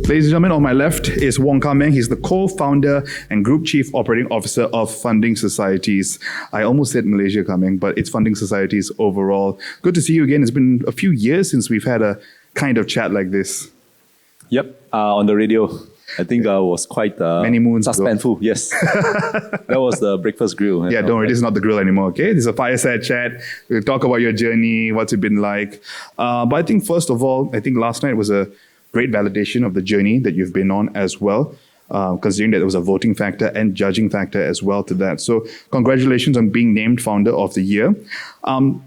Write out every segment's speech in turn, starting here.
Ladies and gentlemen, on my left is Wong Kah Meng. He's the co-founder and Group Chief Operating Officer of Funding Societies. I almost said Malaysia Coming, but it's Funding Societies overall. Good to see you again. It's been a few years since we've had a kind of chat like this. Yep, on the radio. I think I was quite many moons suspenseful. ago. Yes, that was the breakfast grill. Yeah, don't worry, this is not the grill anymore. Okay, this is a fireside chat. We'll talk about your journey, what's it been like. But I think first of all, I think last night was a great validation of the journey that you've been on as well. Considering that there was a voting factor and judging factor as well to that. So congratulations on being named Founder of the Year.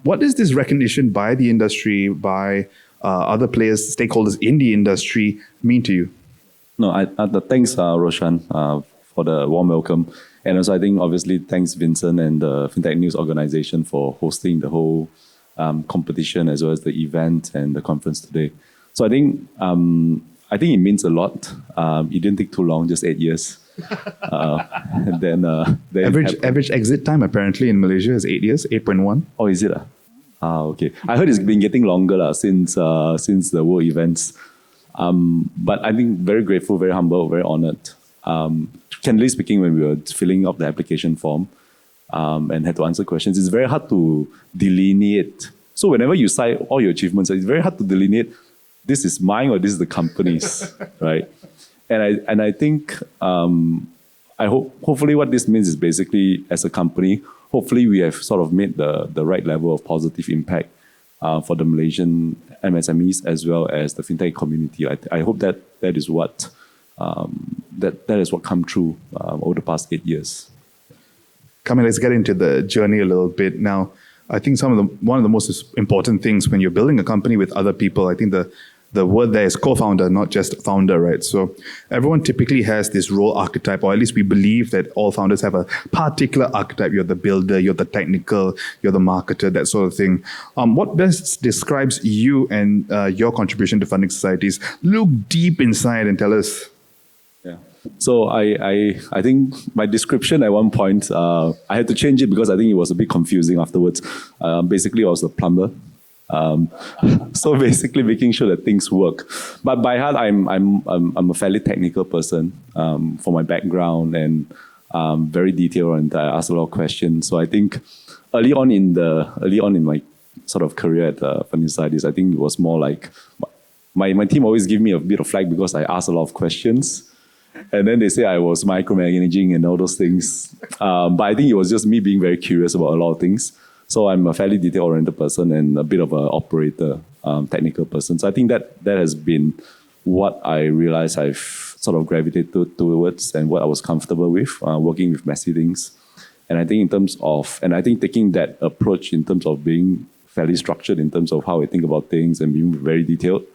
What does this recognition by the industry, by other players, stakeholders in the industry mean to you? No, thanks, Roshan, for the warm welcome. And also, I think, obviously, thanks, Vincent and the Fintech News organization for hosting the whole competition as well as the event and the conference today. So I think it means a lot. It didn't take too long, just 8 years. And then average exit time apparently in Malaysia is 8 years, 8.1. Oh, is it? Okay. I heard it's been getting longer since the world events. But I think very grateful, very humble, very honored. Candidly speaking, when we were filling up the application form and had to answer questions, it's very hard to delineate. So whenever you cite all your achievements, it's very hard to delineate this is mine or this is the company's, right? And I think hopefully what this means is basically as a company, hopefully we have sort of made the right level of positive impact for the Malaysian MSMEs as well as the fintech community. I hope that is what that has what come true over the past 8 years. Come on, let's get into the journey a little bit now. I think one of the most important things when you're building a company with other people, I think the word there is co-founder, not just founder, right? So everyone typically has this role archetype, or at least we believe that all founders have a particular archetype. You're the builder, you're the technical, you're the marketer, that sort of thing. What best describes you and your contribution to Funding Societies? Look deep inside and tell us. Yeah. So I think my description at one point, I had to change it because I think it was a bit confusing afterwards. Basically, I was a plumber. So basically making sure that things work. But by heart, I'm a fairly technical person for my background and very detailed, and I ask a lot of questions. So I think early on in my sort of career at Funding Societies, I think it was more like my team always give me a bit of flack because I ask a lot of questions. And then they say I was micromanaging and all those things. But I think it was just me being very curious about a lot of things. So I'm a fairly detail-oriented person and a bit of an operator, technical person. So I think that has been what I realized I've sort of gravitated towards and what I was comfortable with, working with messy things. And I think taking that approach in terms of being fairly structured in terms of how I think about things and being very detailed.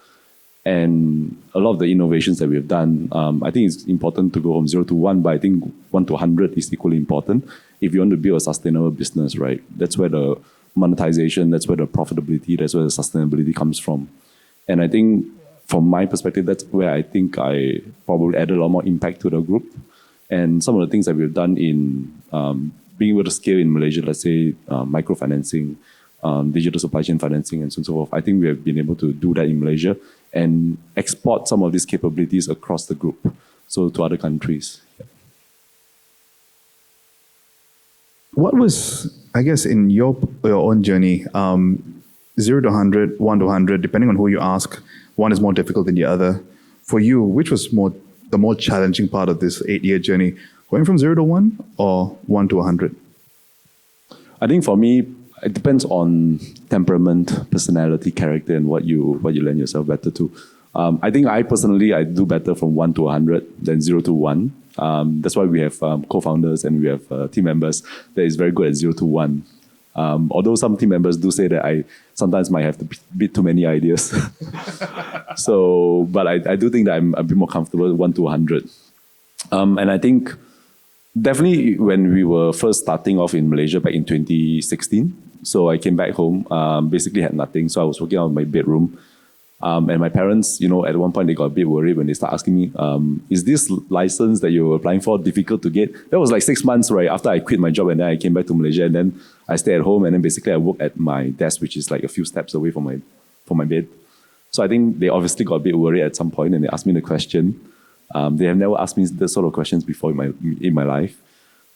And a lot of the innovations that we've done, I think it's important to go from 0 to 1, but I think 1 to 100 is equally important if you want to build a sustainable business, right? That's where the monetization, that's where the profitability, that's where the sustainability comes from. And I think from my perspective, that's where I think I probably added a lot more impact to the group. And some of the things that we've done in being able to scale in Malaysia, let's say microfinancing, digital supply chain financing, and so on and so forth. I think we have been able to do that in Malaysia and export some of these capabilities across the group, so to other countries. Yeah. What was, I guess, in your own journey, 0 to 100, 1 to 100, depending on who you ask, one is more difficult than the other. For you, which was the more challenging part of this 8-year journey, going from 0 to 1 or 1 to 100? I think for me, it depends on temperament, personality, character, and what you lend yourself better to. I think I do better from 1 to 100 than 0 to 1. That's why we have co-founders and we have team members that is very good at 0 to 1. Although some team members do say that I sometimes might have a bit too many ideas. But I do think that I'm a bit more comfortable with 1 to 100. And I think definitely when we were first starting off in Malaysia back in 2016, so I came back home, basically had nothing. So I was working out of my bedroom. And my parents, at one point they got a bit worried when they started asking me, is this license that you were applying for difficult to get? That was like 6 months, right, after I quit my job, and then I came back to Malaysia, and then I stayed at home, and then basically I work at my desk, which is like a few steps away from my bed. So I think they obviously got a bit worried at some point, and they asked me the question. They have never asked me this sort of questions before in my life.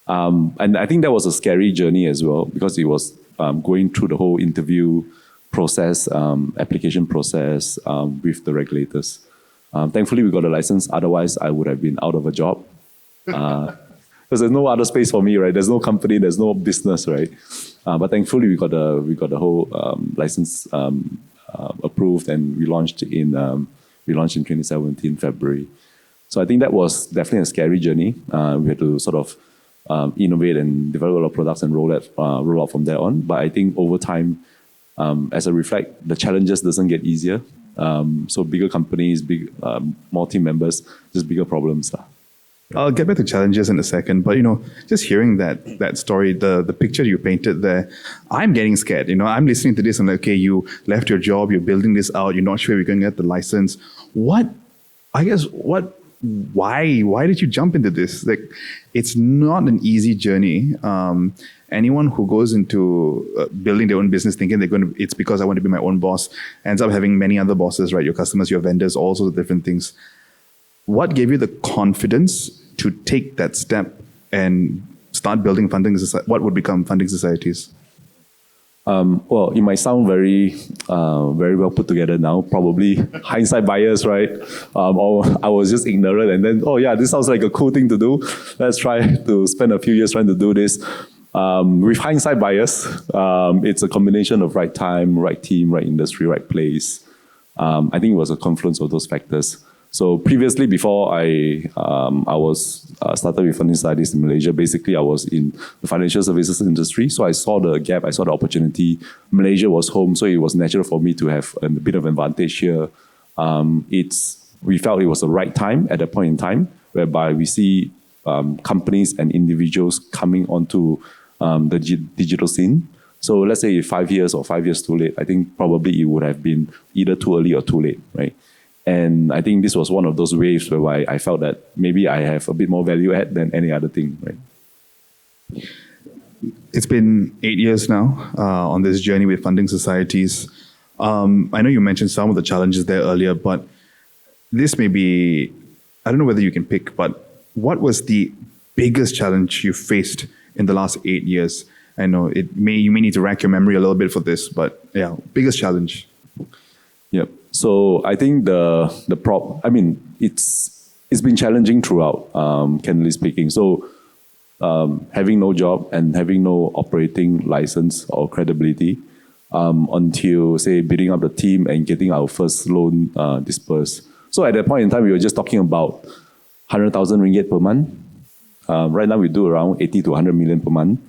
And I think that was a scary journey as well, because it was going through the whole interview process, application process with the regulators. Thankfully, we got a license. Otherwise, I would have been out of a job. Because there's no other space for me, right? There's no company, there's no business, right? But thankfully, we got the whole license approved, and we launched in 2017 February. So I think that was definitely a scary journey. We had to sort of innovate and develop a lot of products and roll out from there on. But I think over time, as I reflect, the challenges doesn't get easier. So bigger companies, more team members, just bigger problems. I'll get back to challenges in a second, but just hearing that story, the picture you painted there, I'm getting scared. I'm listening to this and like, okay, you left your job, you're building this out, you're not sure you're going to get the license. Why did you jump into this? Like, it's not an easy journey. Anyone who goes into building their own business thinking it's because I want to be my own boss, ends up having many other bosses, right? Your customers, your vendors, all sorts of different things. What gave you the confidence to take that step and start building what would become funding societies? Well, it might sound very well put together now, probably hindsight bias, right? Or I was just ignorant and then, oh yeah, this sounds like a cool thing to do. Let's try to spend a few years trying to do this. With hindsight bias, it's a combination of right time, right team, right industry, right place. I think it was a confluence of those factors. So previously, before I was started with funding studies in Malaysia, basically I was in the financial services industry. So I saw the gap, I saw the opportunity. Malaysia was home, so it was natural for me to have a bit of advantage here. We felt it was the right time at that point in time, whereby we see companies and individuals coming onto the digital scene. So let's say 5 years or 5 years too late, I think probably it would have been either too early or too late, right? And I think this was one of those waves where I felt that maybe I have a bit more value add than any other thing, right? It's been 8 years now on this journey with funding societies. I know you mentioned some of the challenges there earlier, but this may be, I don't know whether you can pick, but what was the biggest challenge you faced in the last 8 years? I know you may need to rack your memory a little bit for this, but yeah, biggest challenge. Yep. So I think it's been challenging throughout, candidly speaking. So having no job and having no operating license or credibility until, say, building up the team and getting our first loan dispersed. So at that point in time, we were just talking about 100,000 ringgit per month. Right now, we do around 80 to 100 million per month.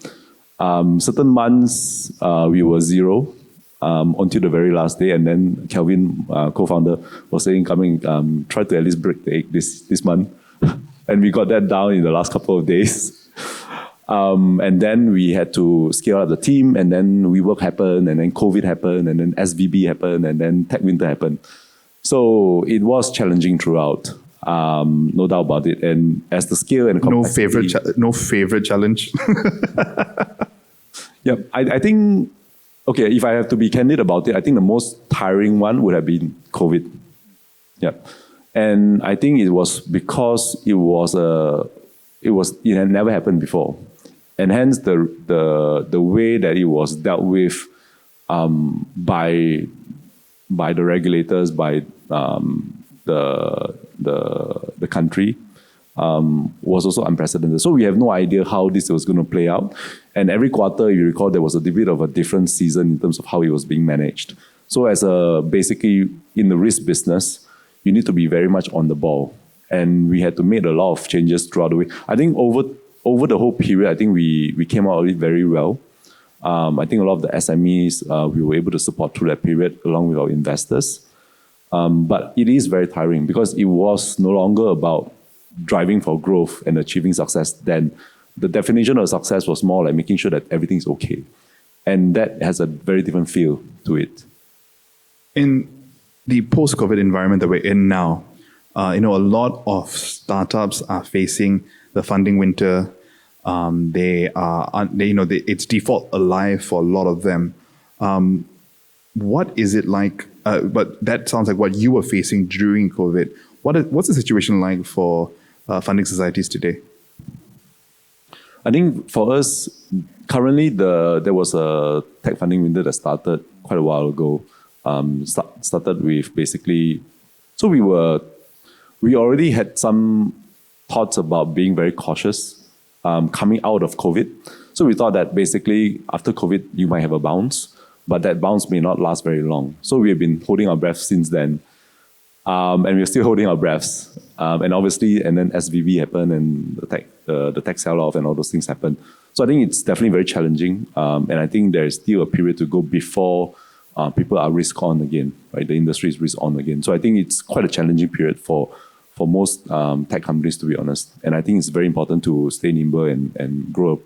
Certain months, we were zero. Until the very last day, and then Kelvin, co-founder, was saying, "Coming, try to at least break the egg this month," and we got that down in the last couple of days. And then we had to scale up the team, and then WeWork happened, and then COVID happened, and then SVB happened, and then Tech Winter happened. So it was challenging throughout, no doubt about it. And as the scale and complexity, no favorite challenge. Yep, I think. Okay, if I have to be candid about it, I think the most tiring one would have been COVID. Yeah, and I think it was because it had never happened before, and hence the way that it was dealt with by the regulators, by the country. Was also unprecedented. So we have no idea how this was going to play out. And every quarter, if you recall, there was a bit of a different season in terms of how it was being managed. So basically in the risk business, you need to be very much on the ball. And we had to make a lot of changes throughout the way. I think over the whole period, I think we came out of it very well. I think a lot of the SMEs, we were able to support through that period along with our investors. But it is very tiring because it was no longer about driving for growth and achieving success. Then the definition of success was more like making sure that everything's okay. And that has a very different feel to it. In the post-COVID environment that we're in now, a lot of startups are facing the funding winter. It's default alive for a lot of them. What is it like? but that sounds like what you were facing during COVID. What's the situation like for funding societies today? I think for us, currently there was a tech funding window that started quite a while ago. Started with basically, so we already had some thoughts about being very cautious coming out of COVID. So we thought that basically after COVID, you might have a bounce, but that bounce may not last very long. So we have been holding our breath since then. And we're still holding our breaths. And obviously, and then SVB happened and the tech sell-off and all those things happened. So I think it's definitely very challenging. And I think there is still a period to go before people are risk on again, right? The industry is risk on again. So I think it's quite a challenging period for most tech companies, to be honest. And I think it's very important to stay nimble and grow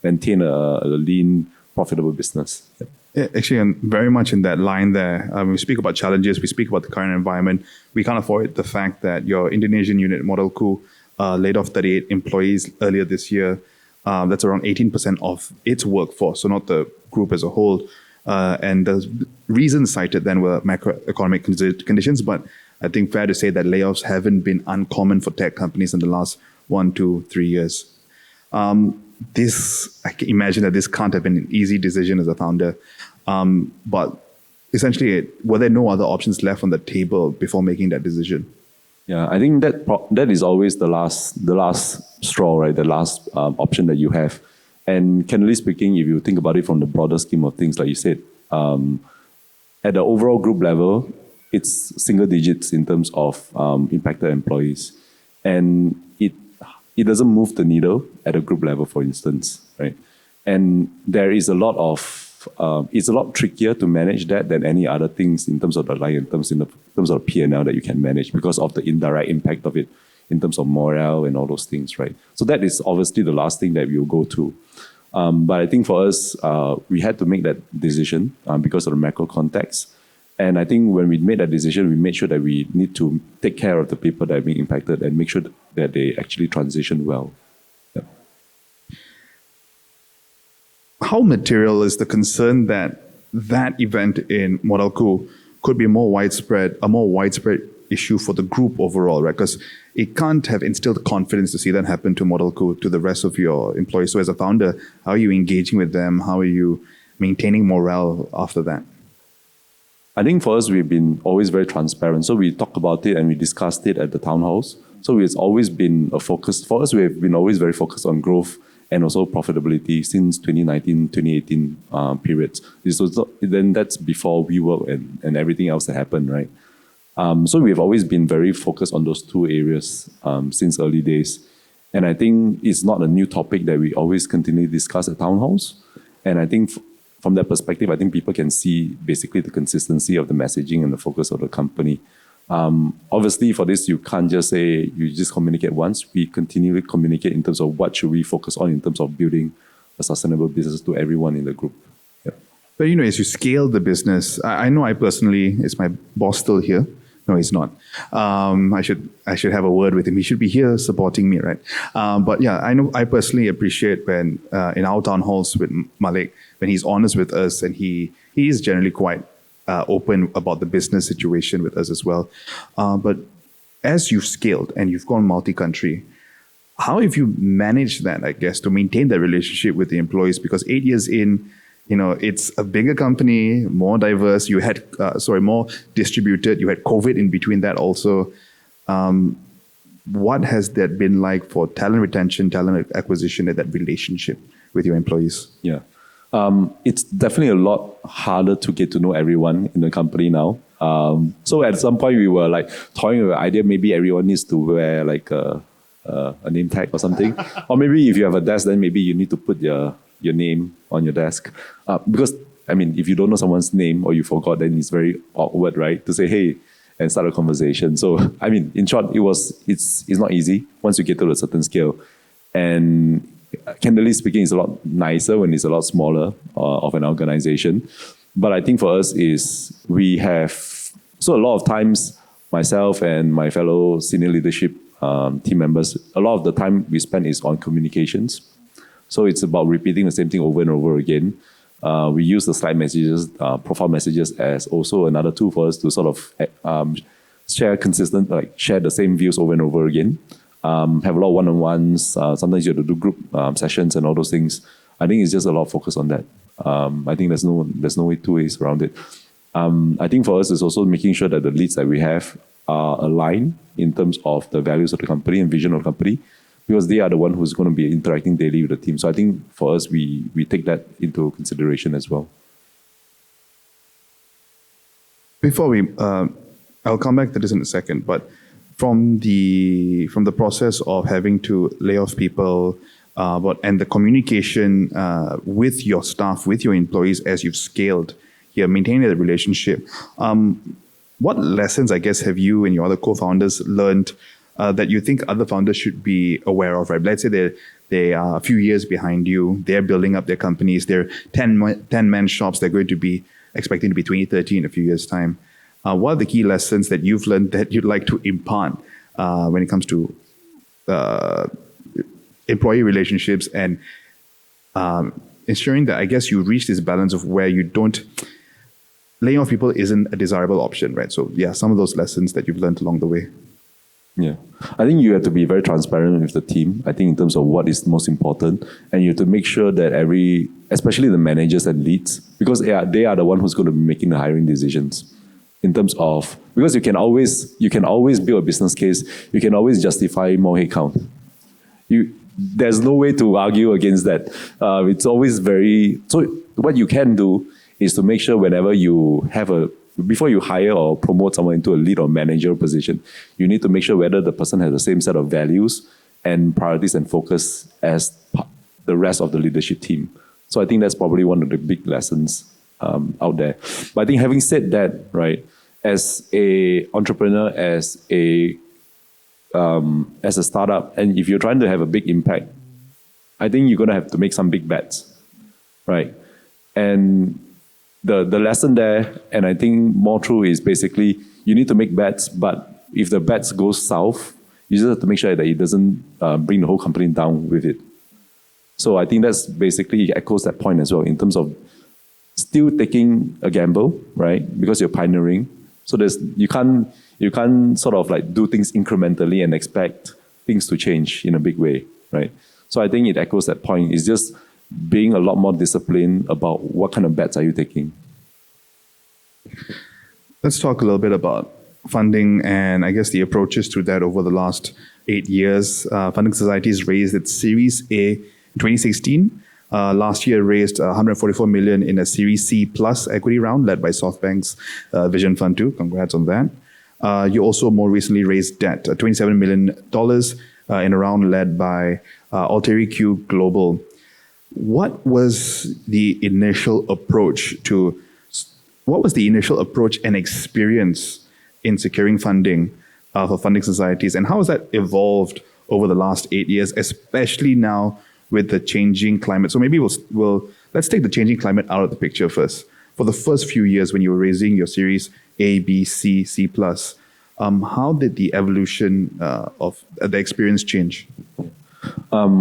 maintain a lean, profitable business. Yep. Yeah, actually, and very much in that line there. We speak about challenges, we speak about the current environment. We can't avoid the fact that your Indonesian unit, Model Q, laid off 38 employees earlier this year. That's around 18% of its workforce, so not the group as a whole. And the reasons cited then were macroeconomic conditions, but I think fair to say that layoffs haven't been uncommon for tech companies in the last 1, 2, 3 years. I can imagine that this can't have been an easy decision as a founder. But essentially, were there no other options left on the table before making that decision? Yeah, I think that is always the last straw, right? The last option that you have. And candidly speaking, if you think about it from the broader scheme of things, like you said, at the overall group level, it's single digits in terms of impacted employees. And it doesn't move the needle at a group level, for instance, right? And there is a lot of, it's a lot trickier to manage that than any other things in terms of the line, in terms of P&L that you can manage because of the indirect impact of it in terms of morale and all those things, right? So that is obviously the last thing that we'll go to. But I think for us, we had to make that decision because of the macro context. And I think when we made that decision, we made sure that we need to take care of the people that are being impacted and make sure that they actually transition well. Yeah. How material is the concern that event in Model Q could be a more widespread issue for the group overall, right? Because it can't have instilled confidence to see that happen to Model Q, to the rest of your employees. So as a founder, how are you engaging with them? How are you maintaining morale after that? I think for us, we've been always very transparent. So we talked about it and we discussed it at the town halls. So it's always been a focus. For us, we've been always very focused on growth and also profitability since 2019, 2018 periods. Then that's before WeWork and everything else that happened, right? So we've always been very focused on those two areas since early days. And I think it's not a new topic that we always continue to discuss at town halls. And I think from that perspective, I think people can see basically the consistency of the messaging and the focus of the company. Obviously, for this, you can't just say you just communicate once. We continually communicate in terms of what should we focus on in terms of building a sustainable business to everyone in the group. Yeah. But as you scale the business, I know I personally, is my boss still here? No, he's not. I should have a word with him. He should be here supporting me, right? But yeah, I know I personally appreciate when in our town halls with Malik, when he's honest with us and he is generally quite open about the business situation with us as well. But as you've scaled and you've gone multi-country, how have you managed that, I guess, to maintain that relationship with the employees? Because 8 years in, it's a bigger company, more diverse. You had, more distributed. You had COVID in between that also. What has that been like for talent retention, talent acquisition, and that relationship with your employees? Yeah. It's definitely a lot harder to get to know everyone in the company now. So at some point we were like toying with the idea maybe everyone needs to wear like a name tag or something. Or maybe if you have a desk, then maybe you need to put your name on your desk. Because, if you don't know someone's name or you forgot, then it's very awkward, right? To say, hey, and start a conversation. So, in short, it's not easy once you get to a certain scale. And candidly speaking, it's a lot nicer when it's a lot smaller of an organization. But I think for us is we have, so a lot of times myself and my fellow senior leadership team members, a lot of the time we spend is on communications. So it's about repeating the same thing over and over again. We use the slide messages, profile messages as also another tool for us to sort of share consistent, like share the same views over and over again. Have a lot of one-on-ones. Sometimes you have to do group sessions and all those things. I think it's just a lot of focus on that. I think there's no way two ways around it. I think for us, it's also making sure that the leads that we have are aligned in terms of the values of the company and vision of the company, because they are the one who's going to be interacting daily with the team. So I think for us, we take that into consideration as well. Before we, I'll come back to this in a second, but from the process of having to lay off people, and the communication with your staff, with your employees as you've scaled here, maintaining the relationship, what lessons, I guess, have you and your other co-founders learned that you think other founders should be aware of, right? Let's say they are a few years behind you, they're building up their companies, they're 10-man shops, they're going to be expecting to be 20, 30 in a few years' time. What are the key lessons that you've learned that you'd like to impart when it comes to employee relationships and ensuring that, I guess, you reach this balance of where you don't, laying off people isn't a desirable option, right? So yeah, some of those lessons that you've learned along the way. Yeah, I think you have to be very transparent with the team. I think in terms of what is most important, and you have to make sure that especially the managers and leads, because they are the one who's going to be making the hiring decisions. In terms of, because you can always build a business case, you can always justify more headcount. There's no way to argue against that. It's always so what you can do is to make sure whenever you have before you hire or promote someone into a lead or manager position, you need to make sure whether the person has the same set of values and priorities and focus as the rest of the leadership team. So I think that's probably one of the big lessons out there. But I think having said that, right, as a entrepreneur, as a startup, and if you're trying to have a big impact, I think you're going to have to make some big bets, right? And the lesson there, and I think more true, is basically you need to make bets, but if the bets go south, you just have to make sure that it doesn't bring the whole company down with it. So I think that's basically echoes that point as well in terms of still taking a gamble, right? Because you're pioneering. So you can't sort of like do things incrementally and expect things to change in a big way, right? So I think it echoes that point. It's just being a lot more disciplined about what kind of bets are you taking. Let's talk a little bit about funding and I guess the approaches to that over the last 8 years. Funding Societies raised its Series A in 2016. Last year raised 144 million in a Series C plus equity round led by SoftBank's Vision Fund 2. Congrats on that. You also more recently raised debt, $27 million in a round led by AlteriQ Global. What was the initial approach and experience in securing funding for Funding Societies, and how has that evolved over the last 8 years, especially now with the changing climate? So maybe let's take the changing climate out of the picture first. For the first few years when you were raising your Series A, B, C, C+, how did the evolution of the experience change?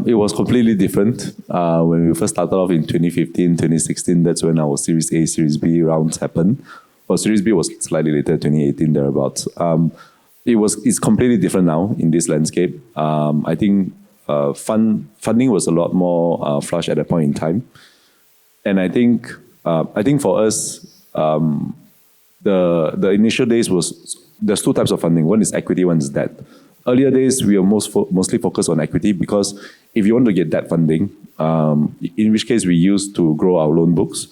It was completely different. When we first started off in 2015, 2016, that's when our Series A, Series B rounds happened. Well, Series B was slightly later, 2018, thereabouts. It's completely different now in this landscape. I think funding was a lot more flush at that point in time. And I think for us, the initial days there's two types of funding. One is equity, one is debt. Earlier days, we were mostly focused on equity because if you want to get debt funding, in which case we used to grow our loan books,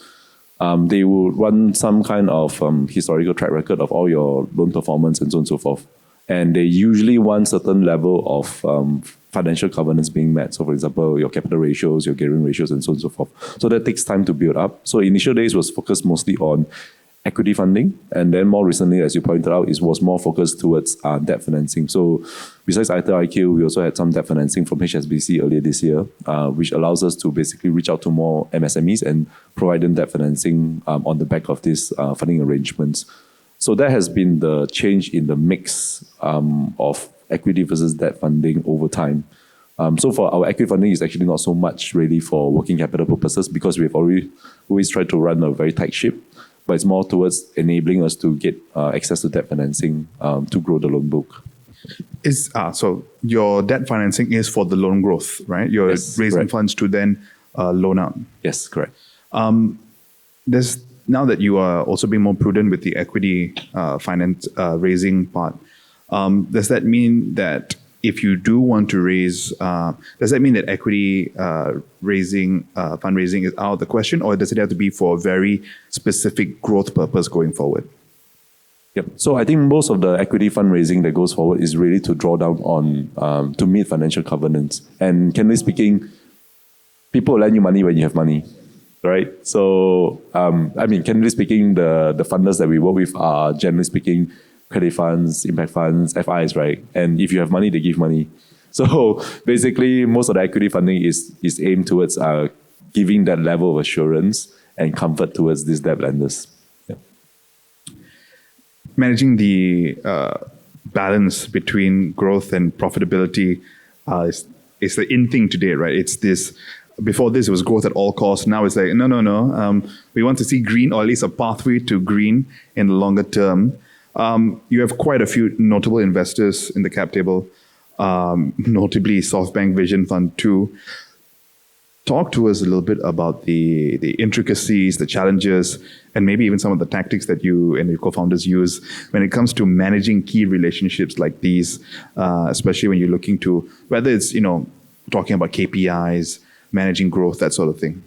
they will run some kind of historical track record of all your loan performance and so on and so forth. And they usually want certain level of financial covenants being met. So for example, your capital ratios, your gearing ratios, and so on and so forth. So that takes time to build up. So initial days was focused mostly on equity funding, and then more recently, as you pointed out, it was more focused towards debt financing. So besides IQ, we also had some debt financing from HSBC earlier this year, which allows us to basically reach out to more MSMEs and provide them debt financing on the back of these funding arrangements. So that has been the change in the mix of equity versus debt funding over time. So for our equity funding, is actually not so much really for working capital purposes because we've always tried to run a very tight ship, but it's more towards enabling us to get access to debt financing to grow the loan book. So your debt financing is for the loan growth, right? You're raising correct. funds to then loan out. Yes, correct. Now that you are also being more prudent with the equity finance raising part, does that mean that if you do want to raise, does that mean that equity raising, fundraising is out of the question, or does it have to be for a very specific growth purpose going forward? Yep. So I think most of the equity fundraising that goes forward is really to draw down on to meet financial covenants. And candidly speaking, people lend you money when you have money, right? So candidly speaking, the funders that we work with are generally speaking credit funds, impact funds, FIs, right? And if you have money, they give money. So basically, most of the equity funding is aimed towards giving that level of assurance and comfort towards these debt lenders. Yeah. Managing the balance between growth and profitability is the in thing today, right? It's this. Before this, it was growth at all costs. Now it's like, no. We want to see green, or at least a pathway to green in the longer term. You have quite a few notable investors in the cap table, notably SoftBank Vision Fund 2. Talk to us a little bit about the intricacies, the challenges, and maybe even some of the tactics that you and your co-founders use when it comes to managing key relationships like these, especially when you're looking to, whether it's, talking about KPIs, managing growth, that sort of thing.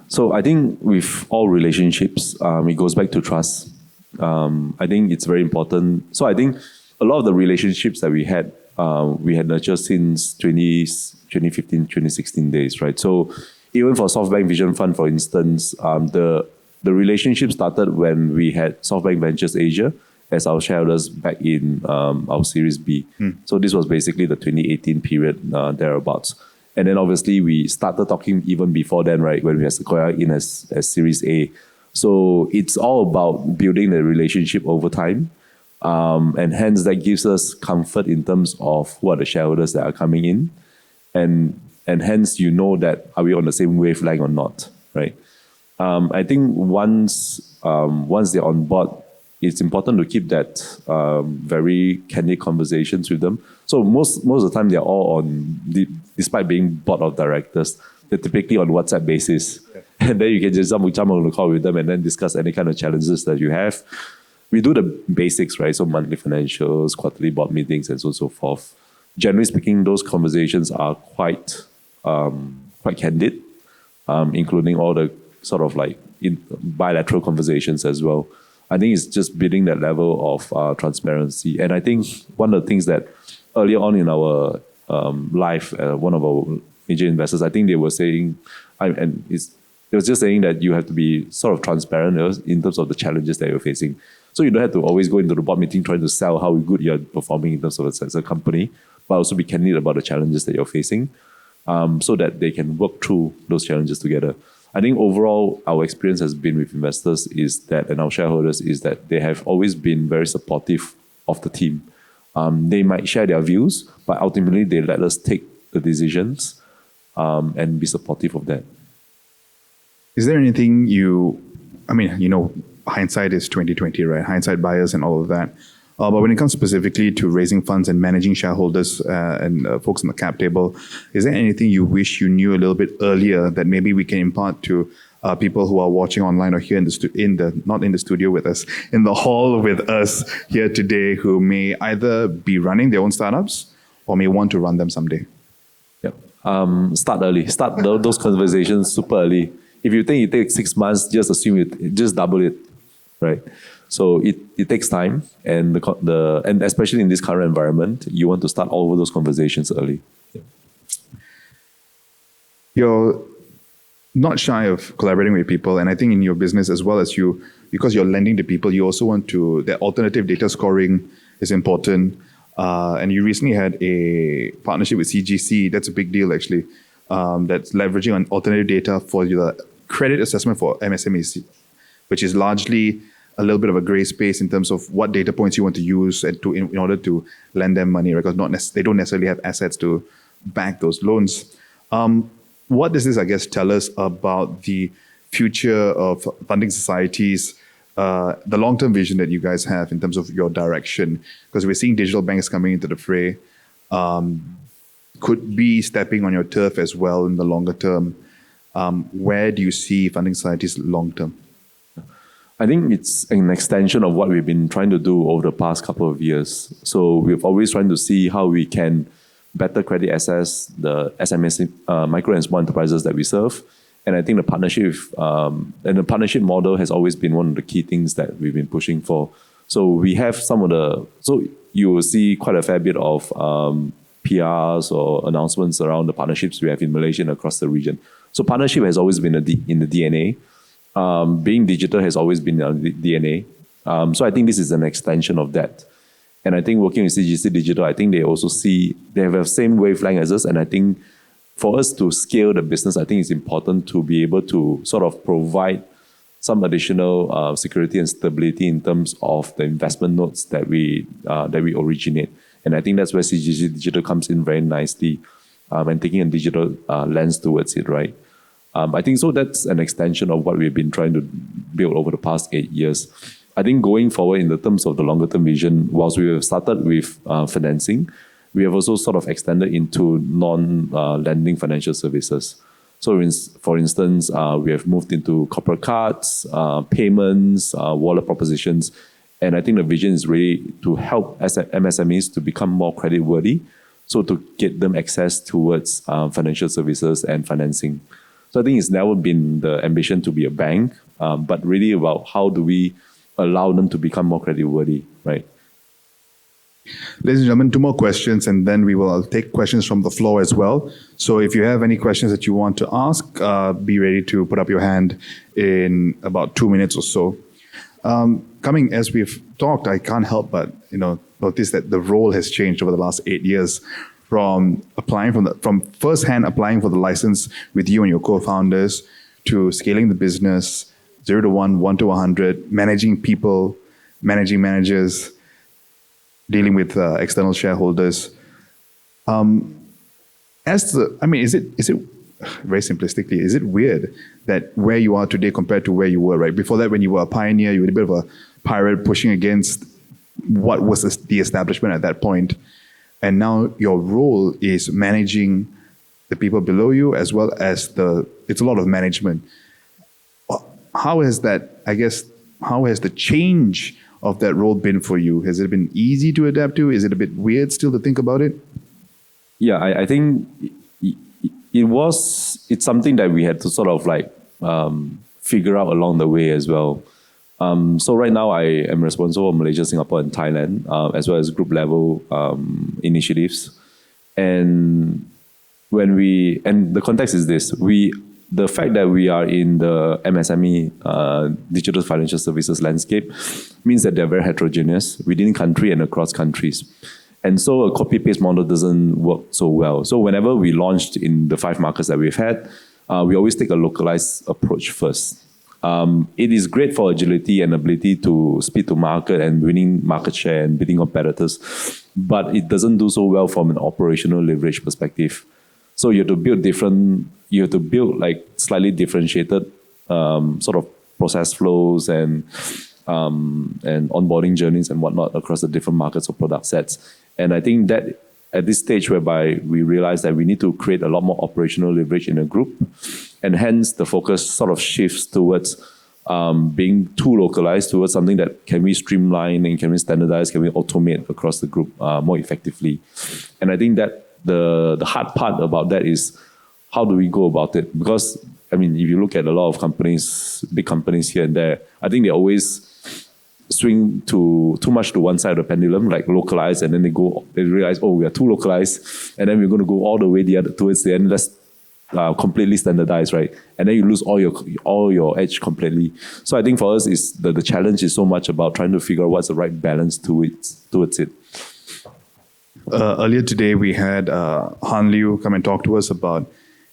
So I think with all relationships, it goes back to trust. I think it's very important. So I think a lot of the relationships that we had nurtured since 2015, 2016 days, right? So even for SoftBank Vision Fund, for instance, the relationship started when we had SoftBank Ventures Asia as our shareholders back in our Series B. So this was basically the 2018 period, thereabouts. And then obviously we started talking even before then, right, when we had Sequoia in as Series A. So it's all about building the relationship over time. And hence that gives us comfort in terms of who are the shareholders that are coming in. And hence that are we on the same wavelength or not, right? I think once they're on board, it's important to keep that very candid conversations with them. So most of the time they're all despite being board of directors, they're typically on WhatsApp basis. Yeah. And then you can just jump on the call with them and then discuss any kind of challenges that you have. We do the basics, right? So monthly financials, quarterly board meetings, and so forth. Generally speaking, those conversations are quite candid, including all the sort of like bilateral conversations as well. I think it's just building that level of transparency. And I think one of the things that earlier on in our life, one of our major investors, I think they were saying, they was just saying that you have to be sort of transparent in terms of the challenges that you're facing. So you don't have to always go into the board meeting trying to sell how good you're performing in terms of as a company, but also be candid about the challenges that you're facing, so that they can work through those challenges together. I think overall, our experience has been with investors and our shareholders is that they have always been very supportive of the team. They might share their views, but ultimately they let us take the decisions and be supportive of that. Is there anything hindsight is 2020, right? Hindsight bias and all of that. But when it comes specifically to raising funds and managing shareholders and folks on the cap table, is there anything you wish you knew a little bit earlier that maybe we can impart to people who are watching online or here not in the studio with us, in the hall with us here today, who may either be running their own startups or may want to run them someday? Yeah. Start early. Start those conversations super early. If you think it takes 6 months, just assume just double it, right? So it takes time, and and especially in this current environment, you want to start all of those conversations early. Yeah. You're not shy of collaborating with people, and I think in your business as well as because you're lending to people, you also want to. The alternative data scoring is important, and you recently had a partnership with CGC. That's a big deal, actually. That's leveraging on alternative data for your credit assessment for MSMEs, which is largely a little bit of a gray space in terms of what data points you want to use in order to lend them money, right? Because they don't necessarily have assets to back those loans. What does this, I guess, tell us about the future of funding societies, the long-term vision that you guys have in terms of your direction? Because we're seeing digital banks coming into the fray, could be stepping on your turf as well in the longer term. Where do you see funding societies long-term? I think it's an extension of what we've been trying to do over the past couple of years. So we've always trying to see how we can better credit access the SMEs, micro and small enterprises that we serve. And I think the partnership model has always been one of the key things that we've been pushing for. So we have so you will see quite a fair bit of PRs or announcements around the partnerships we have in Malaysia and across the region. So partnership has always been in the DNA. Being digital has always been in the DNA. So I think this is an extension of that. And I think working with CGC Digital, I think they have the same wavelength as us. And I think for us to scale the business, I think it's important to be able to sort of provide some additional security and stability in terms of the investment notes that we originate. And I think that's where CGC Digital comes in very nicely, and taking a digital lens towards it, right? I think so that's an extension of what we've been trying to build over the past 8 years. I think going forward in the terms of the longer term vision, whilst we have started with financing, we have also sort of extended into non-lending financial services. So for instance, we have moved into corporate cards, payments, wallet propositions. And I think the vision is really to help MSMEs to become more creditworthy, so to get them access towards financial services and financing. So I think it's never been the ambition to be a bank, but really about how do we allow them to become more creditworthy, right? Ladies and gentlemen, 2 more questions, and then we will take questions from the floor as well. So if you have any questions that you want to ask, be ready to put up your hand in about 2 minutes or so. Coming as we've talked, I can't help but notice that the role has changed over the last 8 years, from first-hand applying for the license with you and your co-founders, to scaling the business 0 to 1, 1 to 100, managing people, managing managers, dealing with external shareholders. Is it very simplistically, is it weird that where you are today compared to where you were, right? Before that, when you were a pioneer, you were a bit of a pirate pushing against what was the establishment at that point. And now your role is managing the people below you, as well as it's a lot of management. How has the change of that role been for you? Has it been easy to adapt to? Is it a bit weird still to think about it? Yeah, I think it's something that we had to sort of figure out along the way as well. So right now I am responsible for Malaysia, Singapore, and Thailand, as well as group level initiatives. And the context is this: the fact that we are in the MSME digital financial services landscape means that they're very heterogeneous within country and across countries. And so a copy-paste model doesn't work so well. So whenever we launched in the 5 markets that we've had, we always take a localized approach first. It is great for agility and ability to speed to market and winning market share and beating competitors, but it doesn't do so well from an operational leverage perspective. So you have to build slightly differentiated sort of process flows and onboarding journeys and whatnot across the different markets or product sets. And I think that at this stage whereby we realize that we need to create a lot more operational leverage in a group, and hence the focus sort of shifts towards being too localized towards something that can we streamline and can we standardize, can we automate across the group more effectively. And I think that the hard part about that is how do we go about it? Because, if you look at a lot of companies, big companies here and there, I think they always swing too much to one side of the pendulum, like localized, and then they realize, we are too localized, and then we're going to go all the way towards the end, let's completely standardize, right? And then you lose all your edge completely. So I think for us, is the challenge is so much about trying to figure out what's the right balance towards it. Earlier today, we had Han Liu come and talk to us about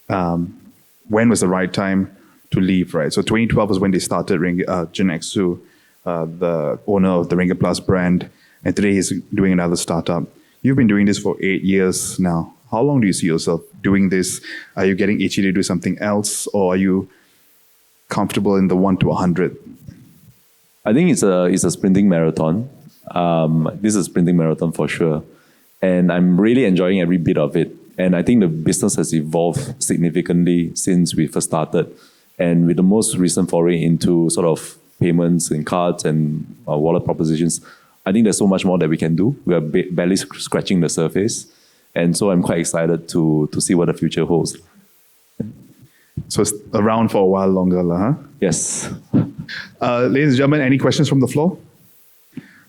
when was the right time to leave, right? So 2012 was when they started Jin Xu, the owner of the Ringgit Plus brand, and today he's doing another startup. You've been doing this for 8 years now. how long do you see yourself doing this? Are you getting itchy to do something else, or are you comfortable in the 1 to 100? I think it's a sprinting marathon. This is a sprinting marathon for sure. And I'm really enjoying every bit of it. And I think the business has evolved significantly since we first started. And with the most recent foray into sort of payments and cards and wallet propositions, I think there's so much more that we can do. We are barely scratching the surface. And so I'm quite excited to see what the future holds. So it's around for a while longer, huh? Yes. Ladies and gentlemen, any questions from the floor?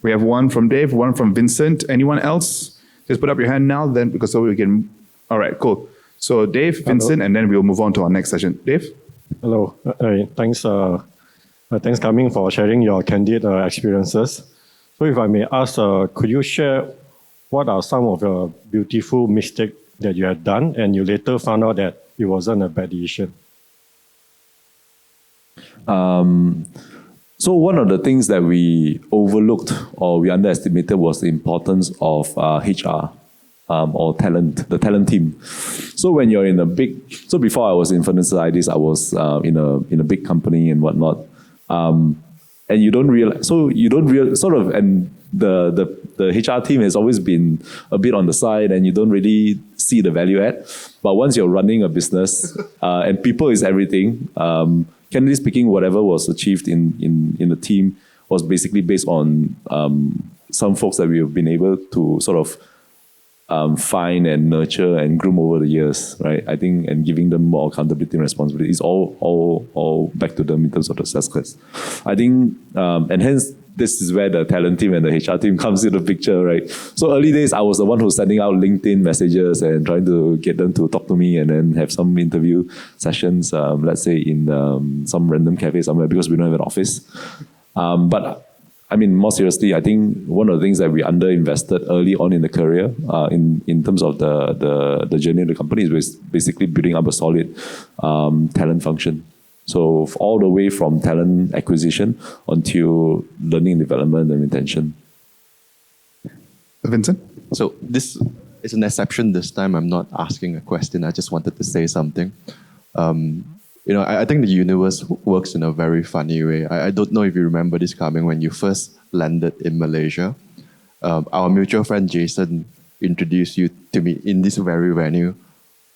We have one from Dave, one from Vincent. Anyone else? Just put up your hand now, then, because so we can. All right, cool. So Dave, Vincent, and then we'll move on to our next session. Dave? Hello. Thanks, Kah Meng, for sharing your candid experiences. So if I may ask, could you share what are some of the beautiful mistakes that you had done and you later found out that it wasn't a bad decision? So one of the things that we overlooked or we underestimated was the importance of HR or talent, the talent team. So when you're in so before I was in Financial Ideas, I was in a big company and whatnot. And you don't realize, and the HR team has always been a bit on the side and you don't really see the value add. But once you're running a business and people is everything, candidly speaking, whatever was achieved in the team was basically based on some folks that we have been able to sort of find and nurture and groom over the years, right? I think, and giving them more accountability and responsibility is all back to them in terms of the success. I think, and hence this is where the talent team and the HR team comes into the picture, right? So early days, I was the one who's sending out LinkedIn messages and trying to get them to talk to me and then have some interview sessions, let's say in some random cafe somewhere because we don't have an office. But I mean, more seriously, I think one of the things that we underinvested early on in the career, in terms of the journey of the company, is basically building up a solid talent function. So all the way from talent acquisition until learning, development, and retention. Vincent? So this is an exception this time. I'm not asking a question. I just wanted to say something. I think the universe works in a very funny way. I don't know if you remember this coming when you first landed in Malaysia. Our mutual friend Jason introduced you to me in this very venue.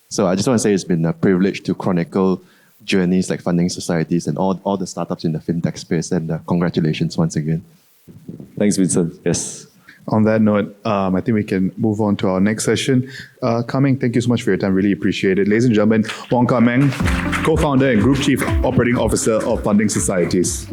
So I just want to say it's been a privilege to chronicle journeys like funding societies and all the startups in the fintech space. And congratulations once again. Thanks, Vincent. Yes. On that note, I think we can move on to our next session. Kah Meng, thank you so much for your time. Really appreciate it. Ladies and gentlemen, Wong Kah Meng, co-founder and Group Chief Operating Officer of Funding Societies.